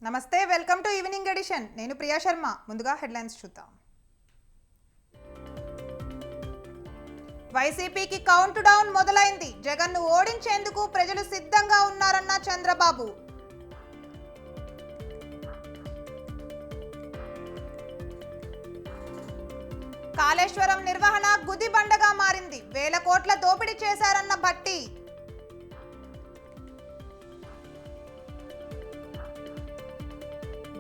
నమస్తే, welcome to evening edition. నేను ప్రియా శర్మ. ముందుగా హెడ్లైన్స్ చూద్దాం. వైసీపీకి కౌంట్ డౌన్ మొదలైంది. జగన్ను ఓడించేందుకు ప్రజలు సిద్ధంగా ఉన్నారన్న చంద్రబాబు. కాళేశ్వరం నిర్వహణ గుదిబండగా మారింది. 1000 కోట్ల దోపిడీ చేశారన్న భట్టి.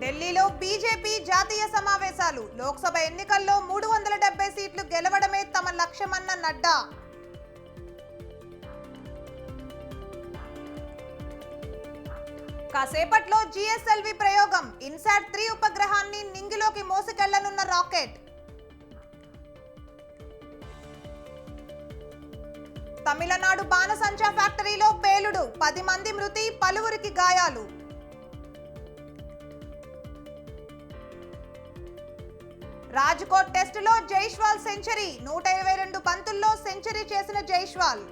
ఢిల్లీలో బీజేపీ జాతీయ సమావేశాలు. లోక్సభ ఎన్నికల్లో 370 సీట్లు గెలవడమే తమ లక్ష్యమన్న నడ్డా. కాసేపట్లో జిఎస్ఎల్వి ప్రయోగం. ఇన్సాట్ 3 ఉపగ్రహాన్ని నింగిలోకి మోసుకెళ్లనున్న రాకెట్. తమిళనాడు బాణసంచా ఫ్యాక్టరీలో పేలుడు. 10 మంది మృతి, పలువురికి గాయాలు. రాజ్కోట్ టెస్టులో జైస్వాల్ సెంచరీ. 122 బంతుల్లో సెంచరీ చేసిన జైస్వాల్.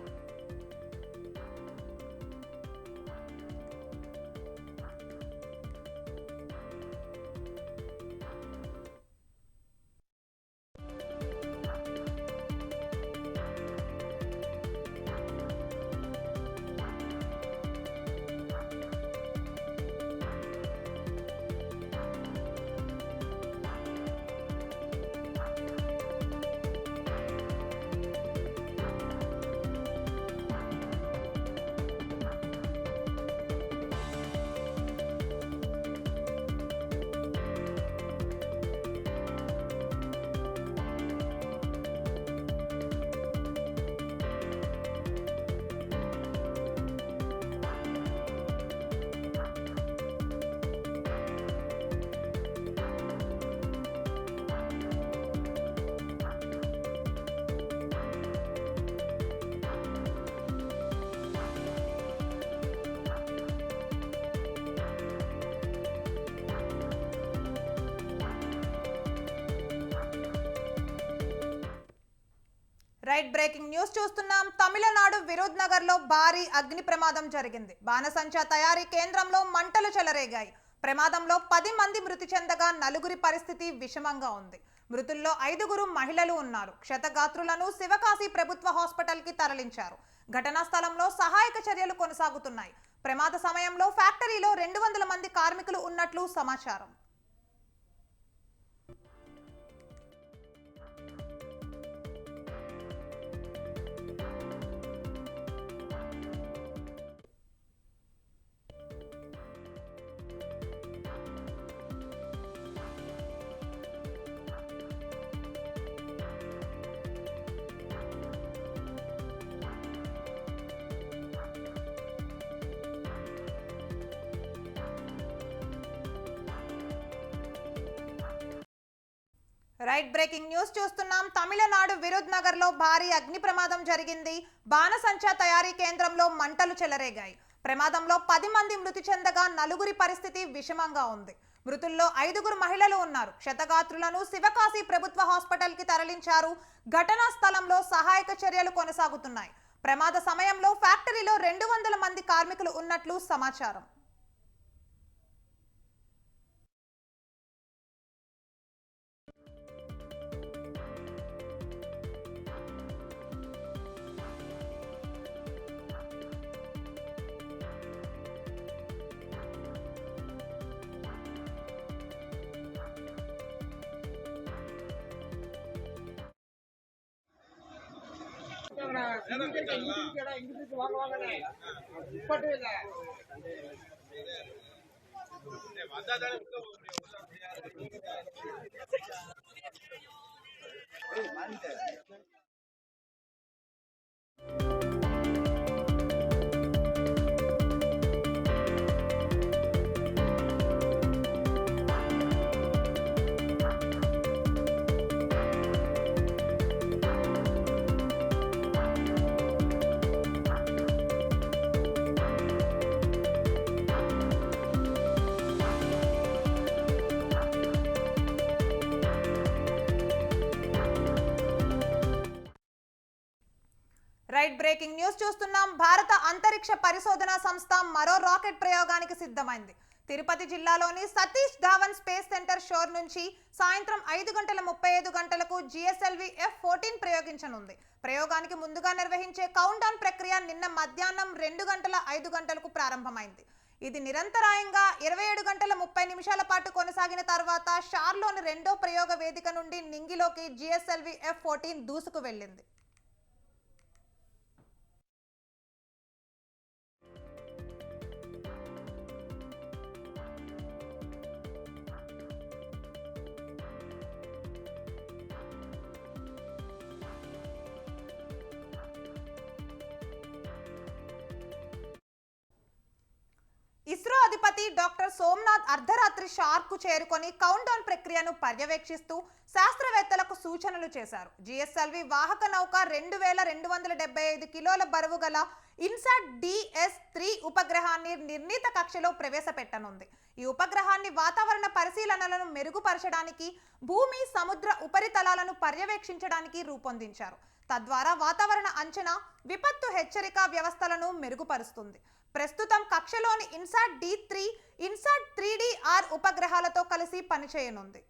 రైట్, బ్రేకింగ్ న్యూస్ చూస్తున్నాం. తమిళనాడు విరుద్ నగర్ లో భారీ అగ్ని ప్రమాదం జరిగింది. బాణసంచా తయారీ కేంద్రంలో మంటలు చెలరేగాయి. ప్రమాదంలో 10 మంది మృతి చెందగా 4 పరిస్థితి విషమంగా ఉంది. మృతుల్లో 5 మహిళలు ఉన్నారు. క్షతగాత్రులను శివకాశి ప్రభుత్వ హాస్పిటల్ కి తరలించారు. ఘటనా స్థలంలో సహాయక చర్యలు కొనసాగుతున్నాయి. ప్రమాద సమయంలో ఫ్యాక్టరీలో 200 మంది కార్మికులు ఉన్నట్లు సమాచారం. రైట్, బ్రేకింగ్ న్యూస్ చూస్తున్నాం. తమిళనాడు విరుద్ నగర్ లో భారీ అగ్ని ప్రమాదం జరిగింది. బాణసంచా తయారీ కేంద్రంలో మంటలు చెలరేగాయి. ప్రమాదంలో 10 మంది మృతి చెందగా 4 పరిస్థితి విషమంగా ఉంది. మృతుల్లో 5 మహిళలు ఉన్నారు. క్షతగాత్రులను శివకాశి ప్రభుత్వ హాస్పిటల్ కి తరలించారు. ఘటనా స్థలంలో సహాయక చర్యలు కొనసాగుతున్నాయి. ప్రమాద సమయంలో ఫ్యాక్టరీలో 200 మంది కార్మికులు ఉన్నట్లు సమాచారం. రైట్, బ్రేకింగ్ న్యూస్ చూస్తున్నాం. భారత అంతరిక్ష పరిశోధన సంస్థ మరో రాకెట్ ప్రయోగానికి సిద్ధమైంది. తిరుపతి జిల్లాలోని సతీష్ ధావన్ స్పేస్ సెంటర్ షోర్ నుంచి సాయంత్రం 5:35 జిఎస్ఎల్వి F-14 ప్రయోగించనుంది. ప్రయోగానికి ముందుగా నిర్వహించే కౌంట్ డౌన్ ప్రక్రియ నిన్న మధ్యాహ్నం 2:05 ప్రారంభమైంది. ఇది నిరంతరాయంగా 27:30 పాటు కొనసాగిన తర్వాత షార్లోని రెండో ప్రయోగ వేదిక నుండి నింగిలోకి జిఎస్ఎల్వి F-14 దూసుకు వెళ్ళింది. ఇస్రో అధిపతి డాక్టర్ సోమనాథ్ అర్ధరాత్రి షార్కు చేరుకొని కౌంట్ డౌన్ ప్రక్రియను పర్యవేక్షిస్తూ శాస్త్రవేత్తలకు సూచనలు చేశారు. జిఎస్ఎల్వి వాహక నౌక 2275 కిలోల బరువు గల ఇన్సాట్ DS-3 ఉపగ్రహాన్ని నిర్ణీత కక్షలో ప్రవేశపెట్టనుంది. ఈ ఉపగ్రహాన్ని వాతావరణ పరిశీలనలను మెరుగుపరచడానికి, భూమి సముద్ర ఉపరితలాలను పర్యవేక్షించడానికి రూపొందించారు. తద్వారా వాతావరణ అంచనా, విపత్తు హెచ్చరిక వ్యవస్థలను మెరుగుపరుస్తుంది. ప్రస్తుతం కక్షలోని ఇన్సాట్ D3, ఇన్సాట్ 3DR ఉపగ్రహాలతో కలిసి పనిచేయనుంది.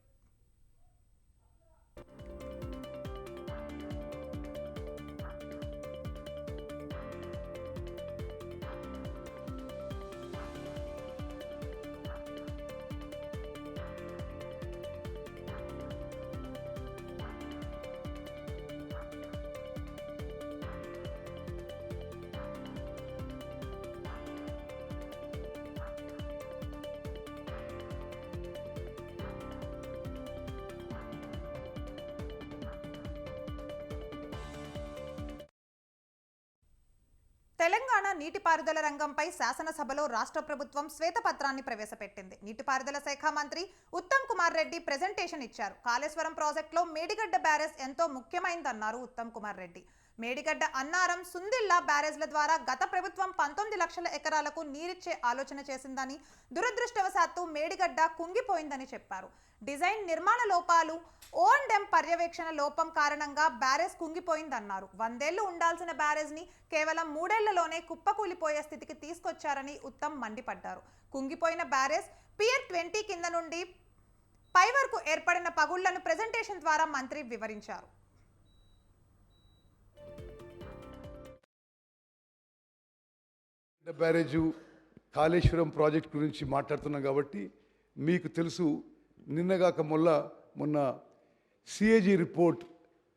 తెలంగాణ నీటిపారుదల రంగంపై శాసనసభలో రాష్ట్ర ప్రభుత్వం శ్వేతపత్రాన్ని ప్రవేశపెట్టింది. నీటిపారుదల శాఖ మంత్రి ఉత్తమ్ కుమార్ రెడ్డి ప్రెజెంటేషన్ ఇచ్చారు. కాళేశ్వరం ప్రాజెక్టులో మేడిగడ్డ బ్యారేజ్ ఎంతో ముఖ్యమైందన్నారు ఉత్తమ్ కుమార్ రెడ్డి. మేడిగడ్డ, అన్నారం, సుందిల్లా బ్యారేజ్ల ద్వారా గత ప్రభుత్వం 19 లక్షల ఎకరాలకు నీరిచ్చే ఆలోచన చేసిందని, దురదృష్టవశాత్తు మేడిగడ్డ కుంగిపోయిందని చెప్పారు. డిజైన్, నిర్మాణ లోపాలు, O&M పర్యవేక్షణ లోపం కారణంగా బ్యారేజ్ కుంగిపోయిందన్నారు. 100 ఏళ్లు ఉండాల్సిన బ్యారేజ్ ని కేవలం 3 ఏళ్లలోనే కుప్పకూలిపోయే స్థితికి తీసుకొచ్చారని ఉత్తమ్ మండిపడ్డారు. కుంగిపోయిన బ్యారేజ్ పియర్ 20 కింద నుండి పై వరకు ఏర్పడిన పగుళ్లను ప్రెజెంటేషన్ ద్వారా మంత్రి వివరించారు. బ్యారేజు, కాళేశ్వరం ప్రాజెక్ట్ గురించి మాట్లాడుతున్నాం కాబట్టి మీకు తెలుసు, నిన్నగాక మొన్న CAG రిపోర్ట్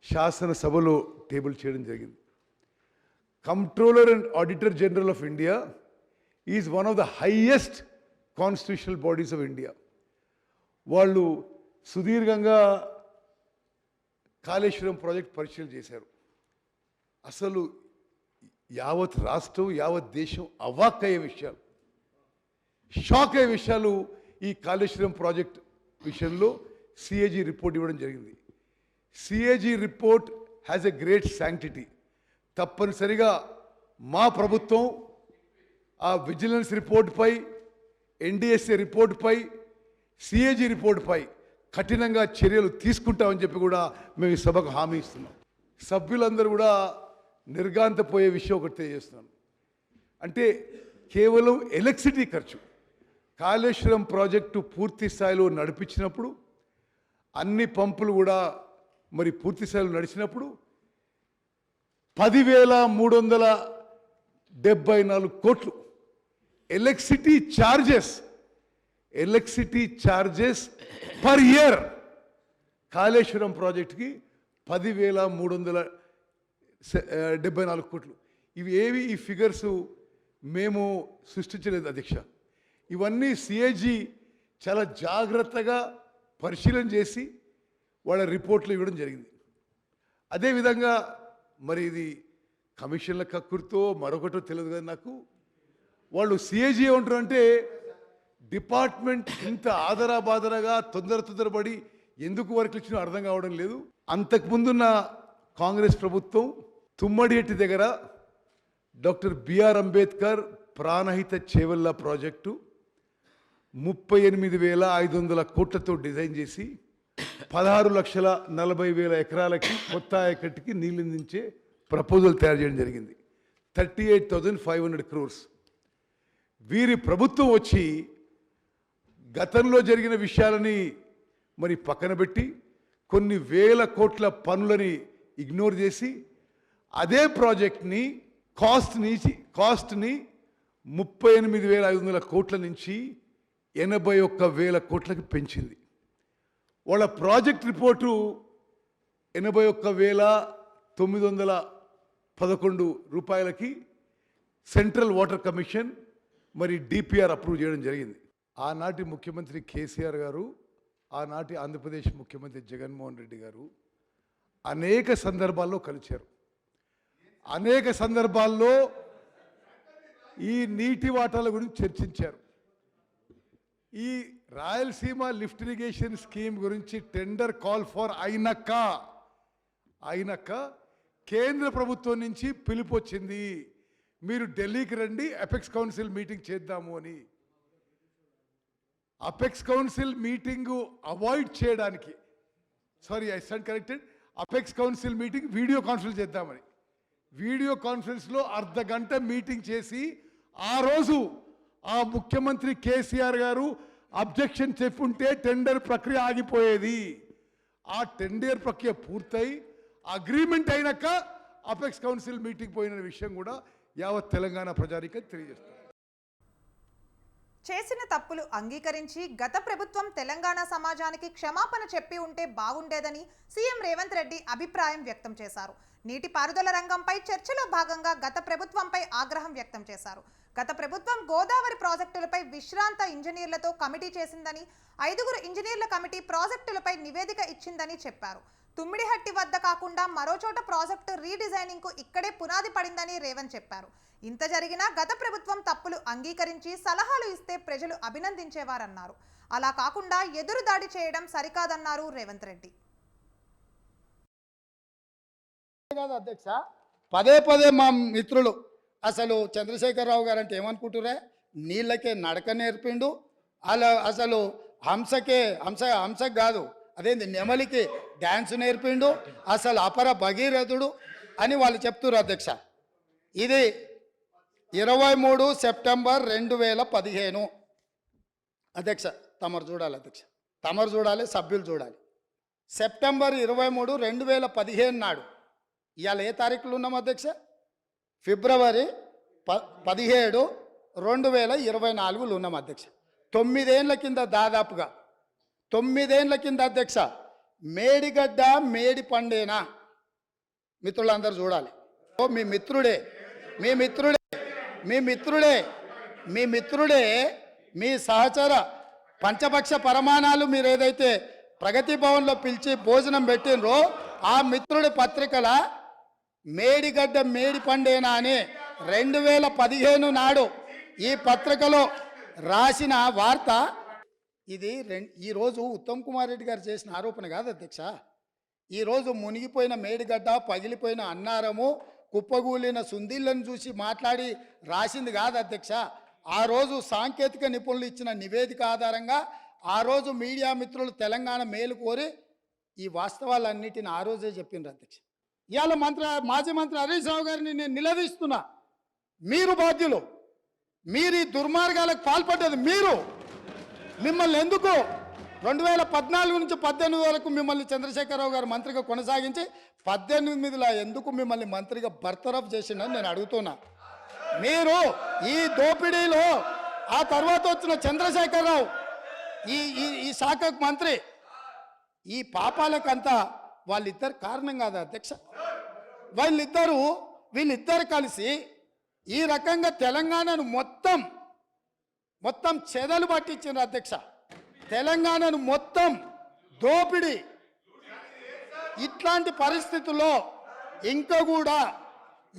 శాసనసభలో టేబుల్ చేయడం జరిగింది. Controller and auditor general of India is one of the highest constitutional bodies of India. వాళ్ళు సుదీర్ఘంగా కాళేశ్వరం ప్రాజెక్ట్ పరిశీలన చేశారు. అసలు యావత్ రాష్ట్రం, యావత్ దేశం అవాక్ అయ్యే విషయాలు, షాక్ అయ్యే విషయాలు ఈ కాళేశ్వరం ప్రాజెక్ట్ విషయంలో CAG రిపోర్ట్ ఇవ్వడం జరిగింది. CAG report has a great sanctity. తప్పనిసరిగా మా ప్రభుత్వం ఆ విజిలెన్స్ రిపోర్ట్పై, NDSA రిపోర్ట్పై, CAG రిపోర్ట్పై కఠినంగా చర్యలు తీసుకుంటామని చెప్పి కూడా మేము ఈ సభకు హామీ ఇస్తున్నాం. సభ్యులందరూ కూడా నిర్గాంతపోయే విషయం ఒకటి తెలియజేస్తున్నాను. అంటే కేవలం ఎలక్ట్రిసిటీ ఖర్చు, కాళేశ్వరం ప్రాజెక్టు పూర్తి స్థాయిలో నడిపించినప్పుడు, అన్ని పంపులు కూడా మరి పూర్తి స్థాయిలో నడిచినప్పుడు 10,374 కోట్లు electricity charges per year Kaleshwaram ప్రాజెక్టుకి 10,374 కోట్లు. ఇవి ఈ ఫిగర్స్ మేము సృష్టించలేదు అధ్యక్ష. ఇవన్నీ CAG చాలా జాగ్రత్తగా పరిశీలన చేసి వాళ్ళ రిపోర్ట్లు ఇవ్వడం జరిగింది. అదేవిధంగా మరి ఇది కమిషన్ల కక్కుర్తో మరొకటో తెలియదు కదా నాకు. వాళ్ళు CAG ఏమంటారంటే, డిపార్ట్మెంట్ ఇంత ఆదరాబాదరగా తొందరపడి ఎందుకు వర్క్ ఇచ్చినా అర్థం కావడం లేదు. అంతకుముందున్న కాంగ్రెస్ ప్రభుత్వం తుమ్మడిహెట్టి దగ్గర doctor BR Ambedkar Pranahita Chevella project 38,500 కోట్లతో డిజైన్ చేసి 16,40,000 ఎకరాలకి కొత్త ఆయకట్టుకి నీళ్ళు అందించే ప్రపోజల్ తయారు చేయడం జరిగింది. 38,500 crores. వీరి ప్రభుత్వం వచ్చి గతంలో జరిగిన విషయాలని మరి పక్కన పెట్టి కొన్ని వేల కోట్ల పనులని ఇగ్నోర్ చేసి అదే ప్రాజెక్ట్ని కాస్ట్ని 38,500 కోట్ల నుంచి 81,000 కోట్లకి పెంచింది. వాళ్ళ ప్రాజెక్ట్ రిపోర్టు 81,911 రూపాయలకి సెంట్రల్ వాటర్ కమిషన్ మరి డిపిఆర్ అప్రూవ్ చేయడం జరిగింది. ఆనాటి ముఖ్యమంత్రి కేసీఆర్ గారు, ఆనాటి ఆంధ్రప్రదేశ్ ముఖ్యమంత్రి జగన్మోహన్ రెడ్డి గారు అనేక సందర్భాల్లో కలిశారు. అనేక సందర్భాల్లో ఈ నీటి వాటాల గురించి చర్చించారు. ఈ రాయలసీమ లిఫ్ట్ ఇరిగేషన్ స్కీమ్ గురించి టెండర్ కాల్ ఫర్ అయినాక కేంద్ర ప్రభుత్వం నుంచి పిలుపు వచ్చింది, మీరు ఢిల్లీకి రండి, అపెక్స్ కౌన్సిల్ మీటింగ్ చేద్దాము అని. అపెక్స్ కౌన్సిల్ మీటింగు అవాయిడ్ చేయడానికి, I stand corrected, apex council meeting video conference చేద్దామని, వీడియో కాన్ఫరెన్స్లో అర్ధగంట మీటింగ్ చేసి ఆ రోజు ఆ ముఖ్యమంత్రి కేసీఆర్ గారు అబ్జెక్షన్ చెప్పుంటే టెండర్ ప్రక్రియ ఆగిపోయేది. ఆ టెండర్ ప్రక్రియ పూర్తయి అగ్రిమెంట్ అయినాక అపెక్స్ కౌన్సిల్ మీటింగ్ పోయిన విషయం కూడా యావత్ తెలంగాణ ప్రజానికి తెలియజేస్తారు. చేసిన తప్పులు అంగీకరించి గత ప్రభుత్వం తెలంగాణ సమాజానికి క్షమాపణ చెప్పి ఉంటే బాగుండేదని సీఎం రేవంత్ రెడ్డి అభిప్రాయం వ్యక్తం చేశారు. నీటిపారుదల రంగంపై చర్చలో భాగంగా గత ప్రభుత్వంపై ఆగ్రహం వ్యక్తం చేశారు. గత ప్రభుత్వం గోదావరి ప్రాజెక్టులపై విశ్రాంత ఇంజనీర్లతో కమిటీ చేసిందని, 5 ఇంజనీర్ల కమిటీ ప్రాజెక్టులపై నివేదిక ఇచ్చిందని చెప్పారు. తుమ్మిడిహట్టి వద్ద కాకుండా మరోచోట ప్రాజెక్టు రీడిజైనింగ్ కు ఇక్కడే పునాది పడిందని రేవంత్ చెప్పారు. ఇంత జరిగినా గత ప్రభుత్వం తప్పులు అంగీకరించి సలహాలు ఇస్తే ప్రజలు అభినందించేవారన్నారు. అలా కాకుండా ఎదురు దాడి చేయడం సరికాదన్నారు రేవంత్ రెడ్డి. అధ్యక్ష, పదే మా మిత్రులు అసలు చంద్రశేఖరరావు గారు అంటే ఏమనుకుంటురే, నీళ్ళకే నడక నేర్పిండు, అలా అసలు హంసకు కాదు అదేంది నెమలికి డ్యాన్స్ నేర్పిండు, అసలు అపర భగీరథుడు అని వాళ్ళు చెప్తున్నారు. అధ్యక్ష, ఇది 23 సెప్టెంబర్ 2015. అధ్యక్ష తమరు చూడాలి, అధ్యక్ష తమరు చూడాలి, సభ్యులు చూడాలి. సెప్టెంబర్ 23, 2015 నాడు, ఇవాళ ఏ తారీఖులు ఉన్నాం అధ్యక్ష? ఫిబ్రవరి 17, 2024 ఉన్నాం అధ్యక్ష. 9 ఏళ్ల కింద, దాదాపుగా 9 ఏళ్ల కింద అధ్యక్ష, మేడిగడ్డ మేడి పండేనా మిత్రులందరూ చూడాలి. మీ మిత్రుడే మీ సహచర పంచపక్ష పరమాణాలు మీరు ఏదైతే ప్రగతి భవన్లో పిలిచి భోజనం పెట్టినరో ఆ మిత్రుడి పత్రికల మేడిగడ్డ మేడి పండేనా అని 2015 నాడు ఈ పత్రికలో రాసిన వార్త ఇది. ఈరోజు ఉత్తమ్ కుమార్ రెడ్డి గారు చేసిన ఆరోపణ కాదు అధ్యక్ష. ఈరోజు మునిగిపోయిన మేడిగడ్డ, పగిలిపోయిన అన్నారము, కుప్పగూలిన సుందీళ్లను చూసి మాట్లాడి రాసింది కాదు అధ్యక్ష. ఆ రోజు సాంకేతిక నిపుణులు ఇచ్చిన నివేదిక ఆధారంగా ఆ రోజు మీడియా మిత్రులు తెలంగాణ మేలు కోరి ఈ వాస్తవాలన్నిటిని ఆ రోజే చెప్పిండ్రు అధ్యక్ష. ఇవాళ మాజీ మంత్రి హరీష్ రావు గారిని నేను నిలదీస్తున్నా, మీరు బాధ్యులు, మీరు ఈ దుర్మార్గాలకు పాల్పడ్డది మీరు. మిమ్మల్ని ఎందుకు 2014 నుంచి 18 వరకు మిమ్మల్ని చంద్రశేఖరరావు గారు మంత్రిగా కొనసాగించి 18లో ఎందుకు మిమ్మల్ని మంత్రిగా బర్తరఫ్ చేసిండని నేను అడుగుతున్నా. మీరు ఈ దోపిడీలో ఆ తర్వాత వచ్చిన చంద్రశేఖరరావు ఈ శాఖకు మంత్రి, ఈ పాపాలకంతా వాళ్ళిద్దరు కారణం కాదా అధ్యక్ష? వీళ్ళిద్దరు కలిసి ఈ రకంగా తెలంగాణను మొత్తం చెదలు పట్టించారు అధ్యక్ష. తెలంగాణను మొత్తం దోపిడీ. ఇట్లాంటి పరిస్థితుల్లో ఇంకా కూడా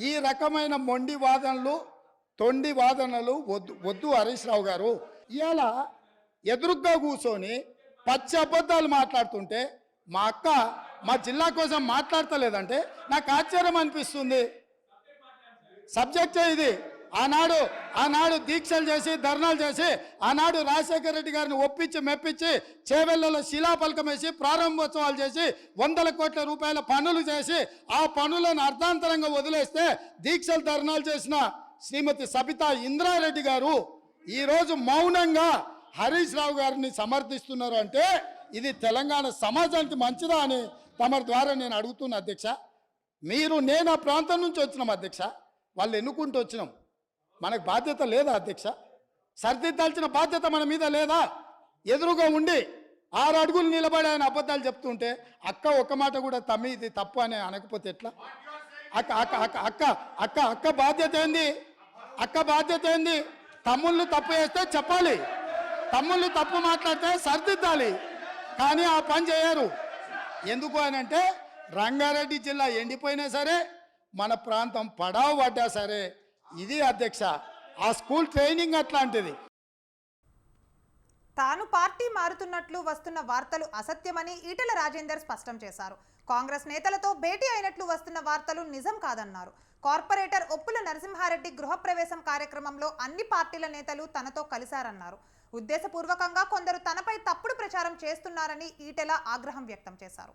ఈ రకమైన మొండి వాదనలు, తొండి వాదనలు వద్దు హరీష్ రావు గారు. ఇవాళ ఎదురుగ్గా కూర్చొని పచ్చి అబద్ధాలు మాట్లాడుతుంటే మా అక్క మా జిల్లా కోసం మాట్లాడతలేదంటే నాకు ఆశ్చర్యం అనిపిస్తుంది. సబ్జెక్టే ఇది. ఆనాడు దీక్షలు చేసి, ధర్నాలు చేసి, ఆనాడు రాజశేఖర రెడ్డి గారిని ఒప్పించి మెప్పించి చేవెళ్లలో శిలాఫలకం వేసి ప్రారంభోత్సవాలు చేసి 100 కోట్ల రూపాయల పనులు చేసి ఆ పనులను అర్ధాంతరంగా వదిలేస్తే దీక్షలు ధర్నాలు చేసిన శ్రీమతి సబితా ఇంద్రారెడ్డి గారు ఈరోజు మౌనంగా హరీష్ రావు గారిని సమర్థిస్తున్నారు అంటే ఇది తెలంగాణ సమాజానికి మంచిదా అని తమ ద్వారా నేను అడుగుతున్నా అధ్యక్ష. నేను ఆ ప్రాంతం నుంచి వచ్చినాం అధ్యక్ష, వాళ్ళు ఎన్నుకుంటూ వచ్చినాం, మనకు బాధ్యత లేదా అధ్యక్ష? సరిదిద్దాల్సిన బాధ్యత మన మీద లేదా? ఎదురుగా ఉండి 6 అడుగులు నిలబడి ఆయన అబద్ధాలు చెప్తుంటే అక్క ఒక మాట కూడా తమ్మి ఇది తప్పు అని అనకపోతే ఎట్లా? అక్క అక్క అక్క అక్క అక్క అక్క బాధ్యత ఏంది? అక్క బాధ్యత ఏంది? తమ్ముళ్ళు తప్పు చేస్తే చెప్పాలి, తమ్ముళ్ళు తప్పు మాట్లాడితే సరిదిద్దాలి, కానీ ఆ పని చేయరు. ఎందుకు అని అంటే రంగారెడ్డి జిల్లా ఎండిపోయినా సరే, మన ప్రాంతం పడావు పడ్డా సరే, ఇది అధ్యక్ష ఆ స్కూల్ ట్రైనింగ్ అట్లాంటిది. తాను పార్టీ మారుతున్నట్లు వస్తున్న వార్తలు అసత్యమని ఈటెల రాజేందర్ స్పష్టం చేశారు. కాంగ్రెస్ నేతలతో భేటీ అయినట్లు వస్తున్న వార్తలు నిజం కాదన్నారు. కార్పొరేటర్ ఒప్పుల నరసింహారెడ్డి గృహప్రవేశం కార్యక్రమంలో అన్ని పార్టీల నేతలు తనతో కలిశారన్నారు. ఉద్దేశపూర్వకంగా కొందరు తనపై తప్పుడు ప్రచారం చేస్తున్నారని ఈటెల ఆగ్రహం వ్యక్తం చేశారు.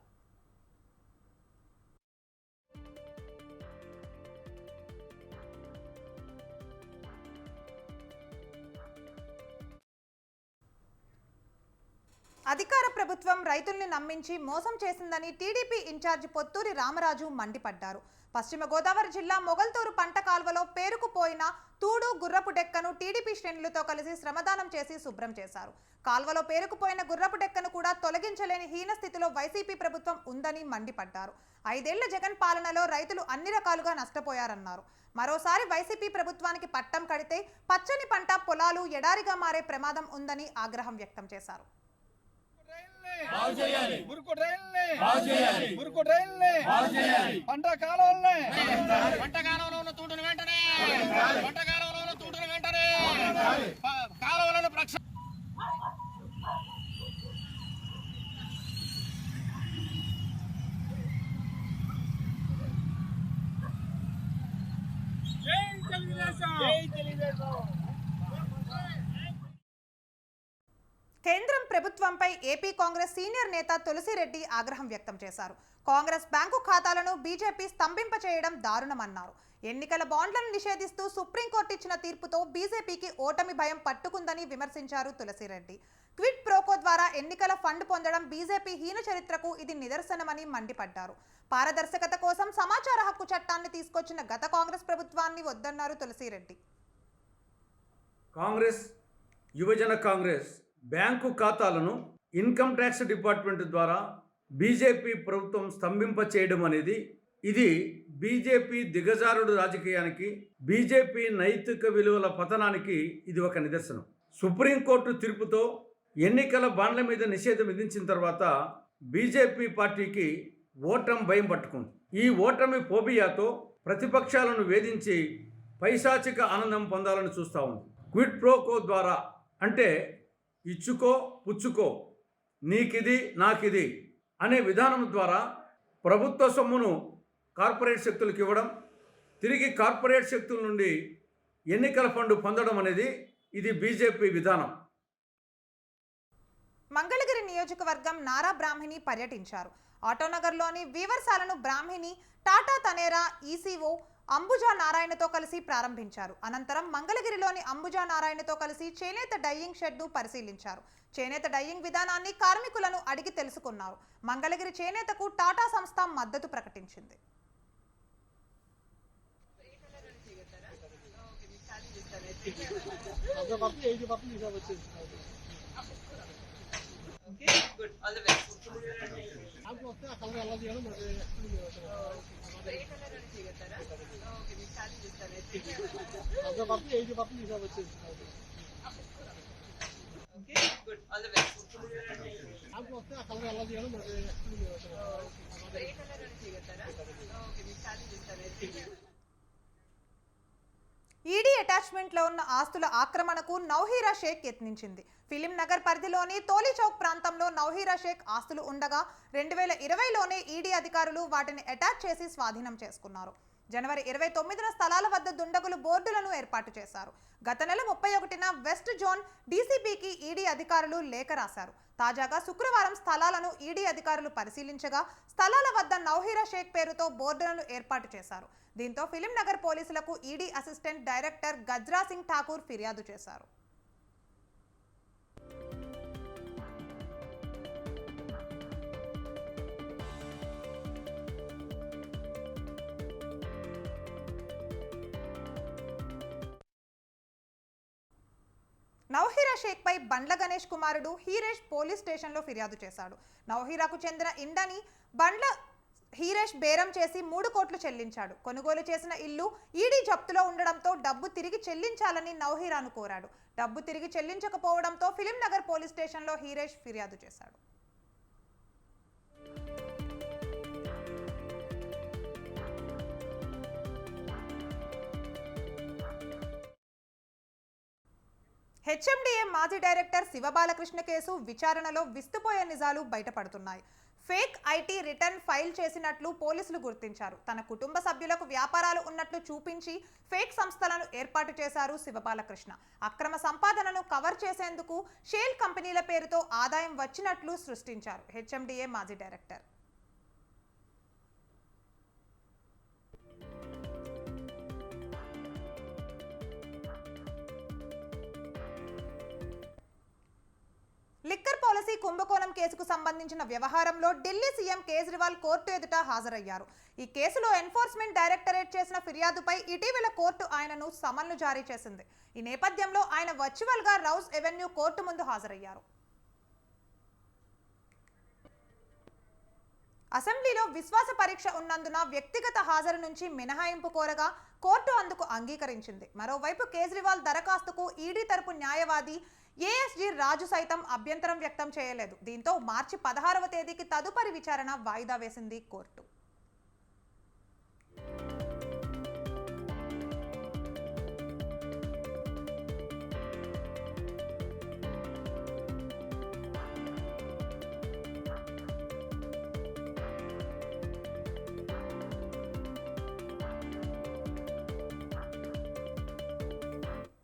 అధికార ప్రభుత్వం రైతుల్ని నమ్మించి మోసం చేసిందని టీడీపీ ఇన్ఛార్జి పొత్తూరి రామరాజు మండిపడ్డారు. పశ్చిమ గోదావరి జిల్లా మొగల్తూరు పంట కాల్వలో పేరుకుపోయిన తూడు గుర్రపు డెక్కను టీడీపీ శ్రేణులతో కలిసి శ్రమదానం చేసి శుభ్రం చేశారు. కాల్వలో పేరుకుపోయిన గుర్రపు డెక్కను కూడా తొలగించలేని హీన స్థితిలో వైసీపీ ప్రభుత్వం ఉందని మండిపడ్డారు. 5 ఏళ్ల జగన్ పాలనలో రైతులు అన్ని రకాలుగా నష్టపోయారన్నారు. మరోసారి వైసీపీ ప్రభుత్వానికి పట్టం కడితే పచ్చని పంట పొలాలు ఎడారిగా మారే ప్రమాదం ఉందని ఆగ్రహం వ్యక్తం చేశారు. పంట కాలంలో ఉన్న తూటును వెంటనే కాలువలను ప్రక్ష కేంద్రం ప్రభుత్వంపై ఏపీ కాంగ్రెస్ సీనియర్ నేత తులసిరెడ్డి ఆగ్రహం వ్యక్తం చేశారు. కాంగ్రెస్ బ్యాంకు ఖాతాలను బీజేపీ స్తంభింపచేయడం దారుణమన్నారు. ఎన్నికల బాండ్లను నిషేధిస్తూ సుప్రీంకోర్టు ఇచ్చిన తీర్పుతో బీజేపీకి ఓటమి భయం పట్టుకుందని విమర్శించారు తులసిరెడ్డి. క్విడ్ ప్రోకో ద్వారా ఎన్నికల ఫండ్ పొందడం బీజేపీ హీన చరిత్రకు ఇది నిదర్శనమని మండిపడ్డారు. పారదర్శకత కోసం సమాచార హక్కు చట్టాన్ని తీసుకొచ్చిన గత కాంగ్రెస్ ప్రభుత్వాన్ని వద్దన్నారు తులసిరెడ్డి. కాంగ్రెస్, యువజన కాంగ్రెస్ బ్యాంకు ఖాతాలను ఇన్కమ్ ట్యాక్స్ డిపార్ట్మెంట్ ద్వారా బీజేపీ ప్రభుత్వం స్తంభింప చేయడం అనేది ఇది బీజేపీ దిగజారుడు రాజకీయానికి, బీజేపీ నైతిక విలువల పతనానికి ఇది ఒక నిదర్శనం. సుప్రీంకోర్టు తీర్పుతో ఎన్నికల బాండ్ల మీద నిషేధం విధించిన తర్వాత బీజేపీ పార్టీకి ఓటమి భయం పట్టుకుంది. ఈ ఓటమి ఫోబియాతో ప్రతిపక్షాలను వేధించి పైశాచిక ఆనందం పొందాలని చూస్తూ ఉంది. క్విడ్ ప్రోకో ద్వారా అంటే ఇచ్చుకో పుచ్చుకో, నీకిది నాకిది అనే విధానం ద్వారా ప్రభుత్వ సొమ్మును కార్పొరేట్ శక్తులకు ఇవ్వడం, తిరిగి కార్పొరేట్ శక్తుల నుండి ఎన్నికల ఫండ్ పొందడం అనేది ఇది బీజేపీ విధానం. మంగళగిరి నియోజకవర్గం నారా బ్రాహ్మణి పర్యటించారు. ఆటోనగర్లోని వీవర్శాలను బ్రాహ్మణి టాటా తనేరా ఈసీఓ అంబుజా నారాయణతో కలిసి ప్రారంభించారు. అనంతరం మంగళగిరిలోని అంబుజా నారాయణతో కలిసి చేనేత డయ్యింగ్ షెడ్ను పరిశీలించారు. చేనేత డయ్యింగ్ విధానాన్ని కార్మికులను అడిగి తెలుసుకున్నారు. మంగళగిరి చేనేతకు టాటా సంస్థ మద్దతు ప్రకటించింది. ఈడీ అటాచ్మెంట్లో ఉన్న ఆస్తుల ఆక్రమణకు నౌహీరా షేక్ యత్నించింది. ఫిలిం నగర్ పరిధిలోని తోలి చౌక్ ప్రాంతంలో నౌహీరా షేక్ ఆస్తులు ఉండగా 2020లోనే ఈడీ అధికారులు వాటిని అటాచ్ చేసి స్వాధీనం చేసుకున్నారు. జనవరి 29న స్థలాల వద్ద దుండగులు బోర్డులను ఏర్పాటు చేశారు. గత నెల 31న వెస్ట్ జోన్ డీసీపీకి ఈడీ అధికారులు లేఖ రాశారు. తాజాగా శుక్రవారం స్థలాలను ఈడీ అధికారులు పరిశీలించగా స్థలాల వద్ద నౌహీరా షేక్ పేరుతో బోర్డులను ఏర్పాటు చేశారు. దీంతో ఫిలిం నగర్ పోలీసులకు ED assistant director Gajra Singh Thakur ఫిర్యాదు చేశారు. నవహీరా షేక్ పై బండ్ల గణేష్ కుమారుడు హీరేష్ పోలీస్ స్టేషన్లో ఫిర్యాదు చేశాడు. నవహీరాకు చెందిన ఇండని బండ్ల హీరేష్ బేరం చేసి 3 కోట్లు చెల్లించాడు. కొనుగోలు చేసిన ఇల్లు ఈడీ జప్తులో ఉండడంతో డబ్బు తిరిగి చెల్లించాలని నవహీరాను కోరాడు. డబ్బు తిరిగి చెల్లించకపోవడంతో ఫిలిం నగర్ పోలీస్ స్టేషన్లో హీరేష్ ఫిర్యాదు చేశాడు. హెచ్ఎండిఏ మాజీ డైరెక్టర్ శివబాలకృష్ణ కేసు విచారణలో విస్తుపోయే నిజాలు బయటపడుతున్నాయి. ఫేక్ ఐటీ రిటర్న్ ఫైల్ చేసినట్లు పోలీసులు గుర్తించారు. తన కుటుంబ సభ్యులకు వ్యాపారాలు ఉన్నట్లు చూపించి ఫేక్ సంస్థలను ఏర్పాటు చేశారు శివబాలకృష్ణ. అక్రమ సంపాదనను కవర్ చేసేందుకు షేల్ కంపెనీల పేరుతో ఆదాయం వచ్చినట్లు సృష్టించారు హెచ్ఎండిఏ మాజీ డైరెక్టర్. లిక్కర్ పాలసీ కుంభకోణం కేసుకు సంబంధించిన వ్యవహారంలో ఢిల్లీ సీఎం కేజ్రీవాల్ కోర్టు ఎదుట హాజరయ్యారు. ఈ కేసులో ఎన్ఫోర్స్మెంట్ డైరెక్టరేట్ చేసిన ఫిర్యాదుపై ఇటీవల కోర్టు ఆయనను సమన్లు జారీ చేసింది. ఈ నేపథ్యంలో ఆయన వర్చువల్ గా రౌస్ ఎవెన్యూ కోర్టు ముందు హాజరయ్యారు. అసెంబ్లీలో విశ్వాస పరీక్ష ఉన్నందున వ్యక్తిగత హాజరు నుంచి మినహాయింపు కోరగా కోర్టు అందుకు అంగీకరించింది. మరోవైపు కేజ్రీవాల్ దరఖాస్తుకు ఈడీ తరపు న్యాయవాది ఏఎస్జీ రాజు సైతం అభ్యంతరం వ్యక్తం చేయలేదు. దీంతో మార్చి 16వ తేదీకి తదుపరి విచారణ వాయిదా వేసింది కోర్టు.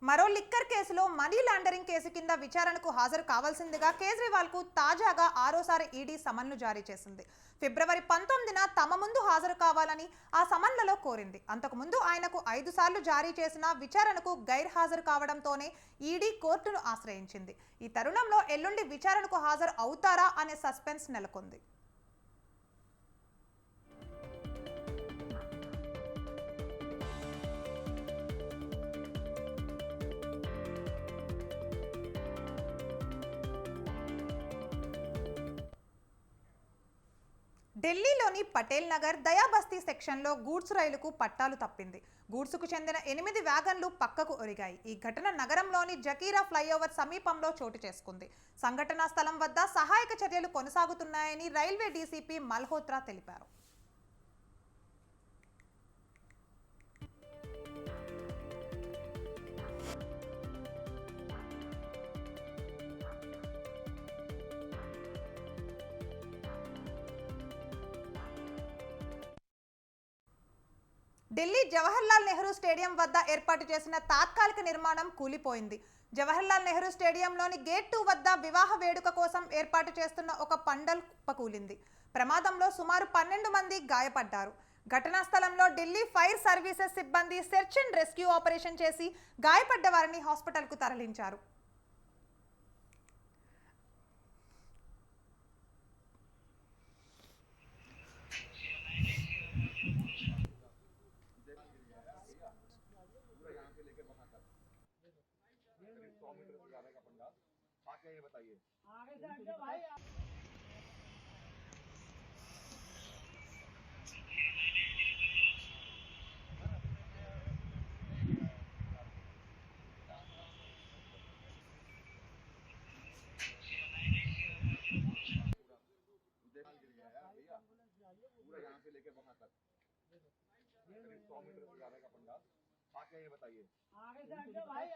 మరో లిక్కర్ కేసులో మనీ లాండరింగ్ కేసు కింద విచారణకు హాజరు కావాల్సిందిగా కేజ్రీవాల్కు తాజాగా 6వసారి ఈడీ సమన్లు జారీ చేసింది. ఫిబ్రవరి 19న తమ ముందు హాజరు కావాలని ఆ సమన్లలో కోరింది. అంతకుముందు ఆయనకు 5 సార్లు జారీ చేసిన విచారణకు గైర్హాజరు కావడంతోనే ఈడీ కోర్టును ఆశ్రయించింది. ఈ తరుణంలో ఎల్లుండి విచారణకు హాజరు అవుతారా అనే సస్పెన్స్ నెలకొంది. ఢిల్లీలోని పటేల్ నగర్ దయాబస్తీ సెక్షన్లో గూడ్స్ రైలుకు పట్టాలు తప్పింది. గూడ్స్కు చెందిన 8 వ్యాగన్లు పక్కకు ఒరిగాయి. ఈ ఘటన నగరంలోని జకీరా ఫ్లైఓవర్ సమీపంలో చోటు చేసుకుంది. సంఘటనా స్థలం వద్ద సహాయక చర్యలు కొనసాగుతున్నాయని రైల్వే డీసీపీ మల్హోత్రా తెలిపారు. ఢిల్లీ జవహర్లాల్ నెహ్రూ స్టేడియం వద్ద ఏర్పాటు చేసిన తాత్కాలిక నిర్మాణం కూలిపోయింది. జవహర్లాల్ నెహ్రూ స్టేడియంలోని గేట్ 2 వద్ద వివాహ వేడుక కోసం ఏర్పాటు చేస్తున్న ఒక పండల్ కుప్పకూలింది. ప్రమాదంలో సుమారు 12 మంది గాయపడ్డారు. ఘటనా స్థలంలో ఢిల్లీ ఫైర్ సర్వీసెస్ సిబ్బంది సెర్చ్ అండ్ రెస్క్యూ ఆపరేషన్ చేసి గాయపడ్డ వారిని హాస్పిటల్కు తరలించారు. पूरा यहाँ से लेकर वहां तक करीब 100 मीटर से ज्यादा का पंडाल आके ये बताइए।